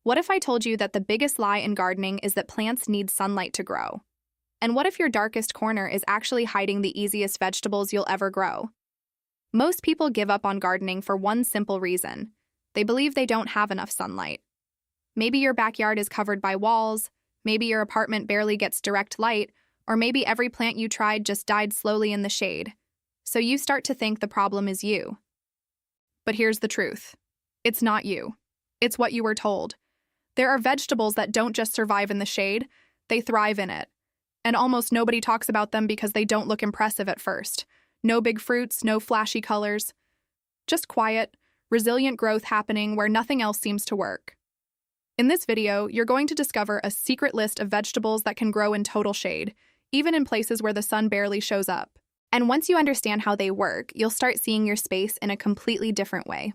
What if I told you that the biggest lie in gardening is that plants need sunlight to grow? And what if your darkest corner is actually hiding the easiest vegetables you'll ever grow? Most people give up on gardening for one simple reason. They believe they don't have enough sunlight. Maybe your backyard is covered by walls, maybe your apartment barely gets direct light, or maybe every plant you tried just died slowly in the shade. So you start to think the problem is you. But here's the truth. It's not you. It's what you were told. There are vegetables that don't just survive in the shade, they thrive in it. And almost nobody talks about them because they don't look impressive at first. No big fruits, no flashy colors. Just quiet, resilient growth happening where nothing else seems to work. In this video, you're going to discover a secret list of vegetables that can grow in total shade, even in places where the sun barely shows up. And once you understand how they work, you'll start seeing your space in a completely different way.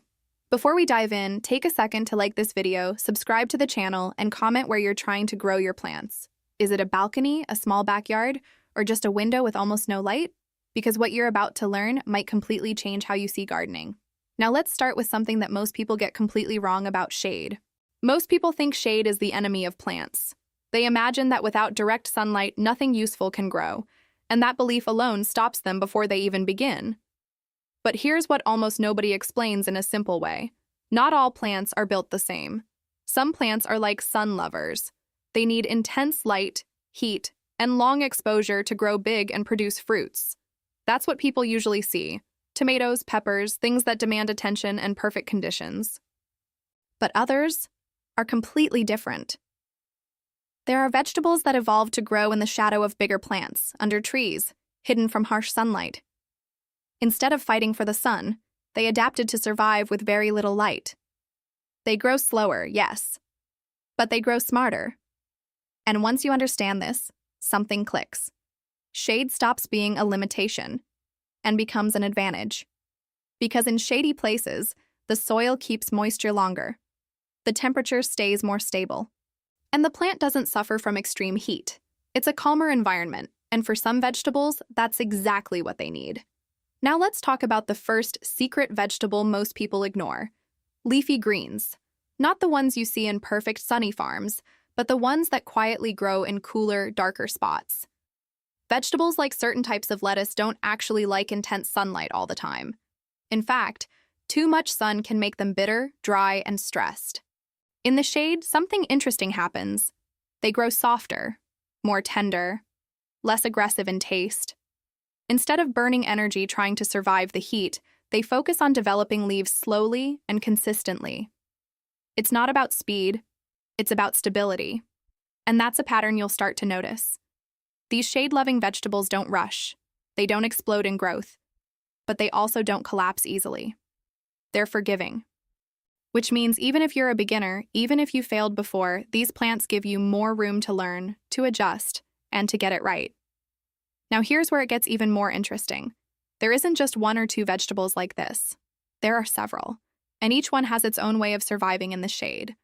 Before we dive in, take a second to like this video, subscribe to the channel, and comment where you're trying to grow your plants. Is it a balcony, a small backyard, or just a window with almost no light? Because what you're about to learn might completely change how you see gardening. Now let's start with something that most people get completely wrong about shade. Most people think shade is the enemy of plants. They imagine that without direct sunlight, nothing useful can grow, and that belief alone stops them before they even begin. But here's what almost nobody explains in a simple way. Not all plants are built the same. Some plants are like sun lovers. They need intense light, heat, and long exposure to grow big and produce fruits. That's what people usually see. Tomatoes, peppers, things that demand attention and perfect conditions. But others are completely different. There are vegetables that evolved to grow in the shadow of bigger plants, under trees, hidden from harsh sunlight. Instead of fighting for the sun, they adapted to survive with very little light. They grow slower, yes, but they grow smarter. And once you understand this, something clicks. Shade stops being a limitation and becomes an advantage. Because in shady places, the soil keeps moisture longer. The temperature stays more stable. And the plant doesn't suffer from extreme heat. It's a calmer environment, and for some vegetables, that's exactly what they need. Now let's talk about the first secret vegetable most people ignore. Leafy greens. Not the ones you see in perfect sunny farms, but the ones that quietly grow in cooler, darker spots. Vegetables like certain types of lettuce don't actually like intense sunlight all the time. In fact, too much sun can make them bitter, dry, and stressed. In the shade, something interesting happens. They grow softer, more tender, less aggressive in taste. Instead of burning energy trying to survive the heat, they focus on developing leaves slowly and consistently. It's not about speed, it's about stability. And that's a pattern you'll start to notice. These shade-loving vegetables don't rush. They don't explode in growth. But they also don't collapse easily. They're forgiving. Which means even if you're a beginner, even if you failed before, these plants give you more room to learn, to adjust, and to get it right. Now here's where it gets even more interesting. There isn't just one or two vegetables like this. There are several, and each one has its own way of surviving in the shade.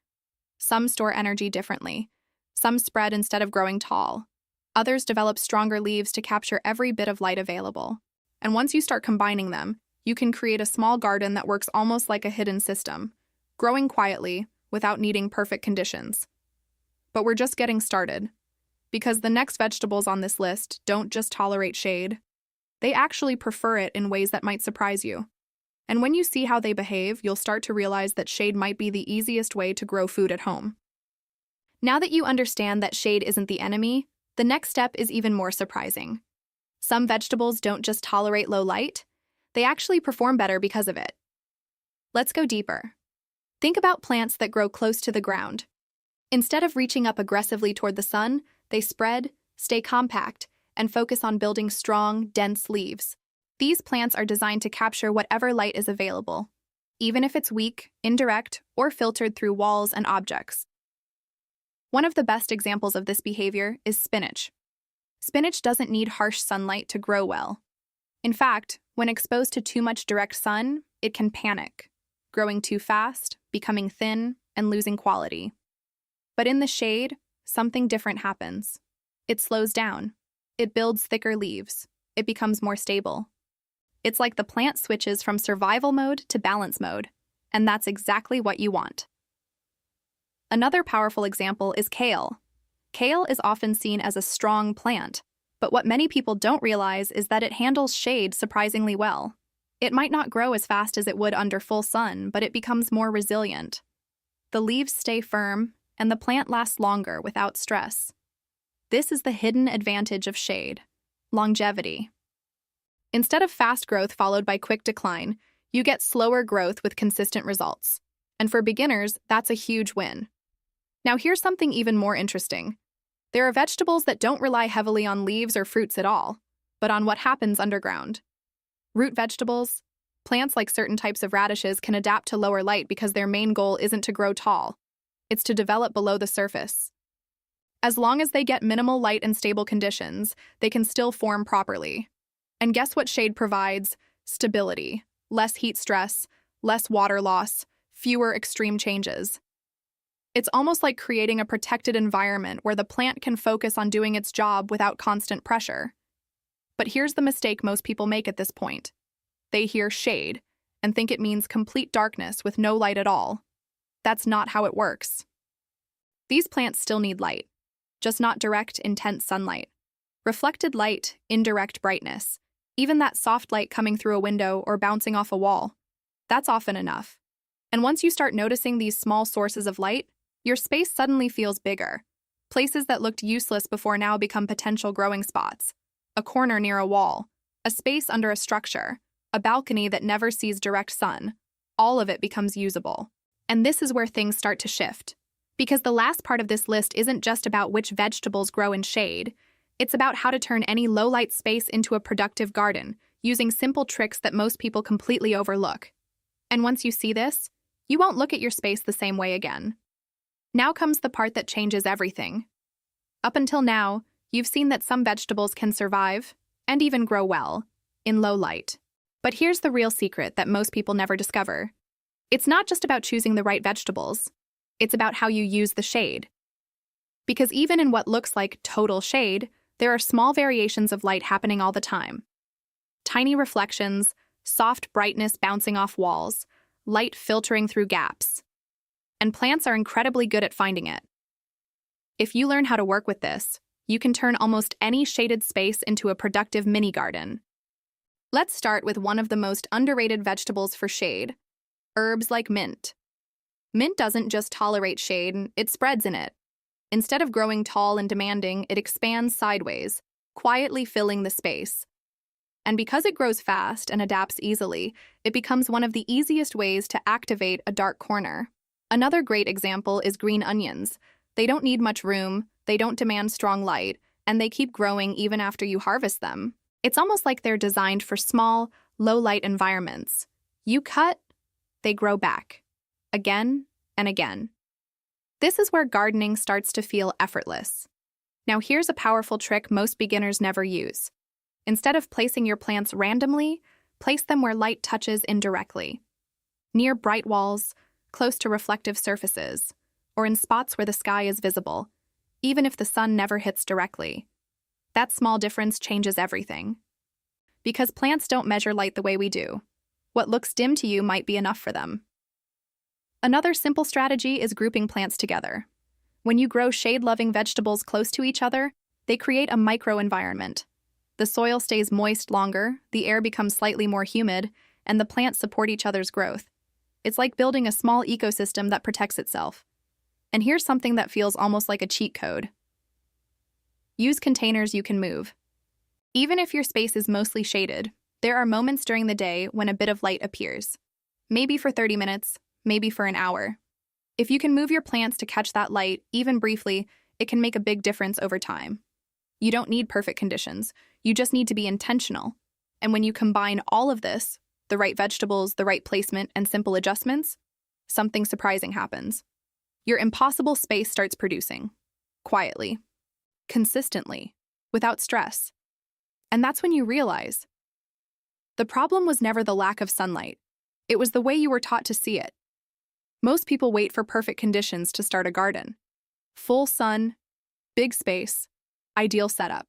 Some store energy differently. Some spread instead of growing tall. Others develop stronger leaves to capture every bit of light available. And once you start combining them, you can create a small garden that works almost like a hidden system, growing quietly without needing perfect conditions. But we're just getting started. Because the next vegetables on this list don't just tolerate shade, they actually prefer it in ways that might surprise you. And when you see how they behave, you'll start to realize that shade might be the easiest way to grow food at home. Now that you understand that shade isn't the enemy, the next step is even more surprising. Some vegetables don't just tolerate low light, they actually perform better because of it. Let's go deeper. Think about plants that grow close to the ground. Instead of reaching up aggressively toward the sun, they spread, stay compact, and focus on building strong, dense leaves. These plants are designed to capture whatever light is available, even if it's weak, indirect, or filtered through walls and objects. One of the best examples of this behavior is spinach. Spinach doesn't need harsh sunlight to grow well. In fact, when exposed to too much direct sun, it can panic, growing too fast, becoming thin, and losing quality. But in the shade, something different happens. It slows down. It builds thicker leaves. It becomes more stable. It's like the plant switches from survival mode to balance mode, and that's exactly what you want. Another powerful example is kale. Kale is often seen as a strong plant, but what many people don't realize is that it handles shade surprisingly well. It might not grow as fast as it would under full sun, but it becomes more resilient. The leaves stay firm, and the plant lasts longer without stress. This is the hidden advantage of shade: longevity. Instead of fast growth followed by quick decline, you get slower growth with consistent results. And for beginners, that's a huge win. Now here's something even more interesting. There are vegetables that don't rely heavily on leaves or fruits at all, but on what happens underground. Root vegetables, plants like certain types of radishes, can adapt to lower light because their main goal isn't to grow tall. It's to develop below the surface. As long as they get minimal light and stable conditions, they can still form properly. And guess what shade provides? Stability, less heat stress, less water loss, fewer extreme changes. It's almost like creating a protected environment where the plant can focus on doing its job without constant pressure. But here's the mistake most people make at this point. They hear shade and think it means complete darkness with no light at all. That's not how it works. These plants still need light, just not direct, intense sunlight. Reflected light, indirect brightness, even that soft light coming through a window or bouncing off a wall, that's often enough. And once you start noticing these small sources of light, your space suddenly feels bigger. Places that looked useless before now become potential growing spots. A corner near a wall, a space under a structure, a balcony that never sees direct sun. All of it becomes usable. And this is where things start to shift. Because the last part of this list isn't just about which vegetables grow in shade. It's about how to turn any low-light space into a productive garden, using simple tricks that most people completely overlook. And once you see this, you won't look at your space the same way again. Now comes the part that changes everything. Up until now, you've seen that some vegetables can survive, and even grow well, in low light. But here's the real secret that most people never discover. It's not just about choosing the right vegetables. It's about how you use the shade. Because even in what looks like total shade, there are small variations of light happening all the time. Tiny reflections, soft brightness bouncing off walls, light filtering through gaps. And plants are incredibly good at finding it. If you learn how to work with this, you can turn almost any shaded space into a productive mini garden. Let's start with one of the most underrated vegetables for shade: herbs like mint. Mint doesn't just tolerate shade, it spreads in it. Instead of growing tall and demanding, it expands sideways, quietly filling the space. And because it grows fast and adapts easily, it becomes one of the easiest ways to activate a dark corner. Another great example is green onions. They don't need much room, they don't demand strong light, and they keep growing even after you harvest them. It's almost like they're designed for small, low-light environments. You cut, they grow back. Again and again. This is where gardening starts to feel effortless. Now here's a powerful trick most beginners never use. Instead of placing your plants randomly, place them where light touches indirectly. Near bright walls, close to reflective surfaces, or in spots where the sky is visible, even if the sun never hits directly. That small difference changes everything. Because plants don't measure light the way we do. What looks dim to you might be enough for them. Another simple strategy is grouping plants together. When you grow shade-loving vegetables close to each other, they create a microenvironment. The soil stays moist longer, the air becomes slightly more humid, and the plants support each other's growth. It's like building a small ecosystem that protects itself. And here's something that feels almost like a cheat code. Use containers you can move. Even if your space is mostly shaded, there are moments during the day when a bit of light appears. Maybe for 30 minutes, maybe for an hour. If you can move your plants to catch that light, even briefly, it can make a big difference over time. You don't need perfect conditions, you just need to be intentional. And when you combine all of this, the right vegetables, the right placement, and simple adjustments, something surprising happens. Your impossible space starts producing. Quietly. Consistently. Without stress. And that's when you realize the problem was never the lack of sunlight. It was the way you were taught to see it. Most people wait for perfect conditions to start a garden. Full sun, big space, ideal setup.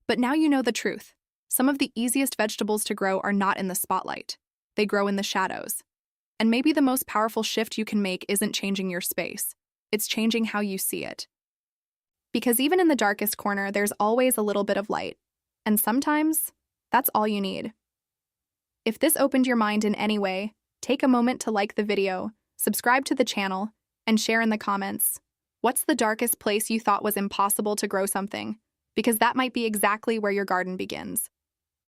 But now you know the truth. Some of the easiest vegetables to grow are not in the spotlight. They grow in the shadows. And maybe the most powerful shift you can make isn't changing your space. It's changing how you see it. Because even in the darkest corner, there's always a little bit of light. And sometimes, that's all you need. If this opened your mind in any way, take a moment to like the video, subscribe to the channel, and share in the comments. What's the darkest place you thought was impossible to grow something? Because that might be exactly where your garden begins.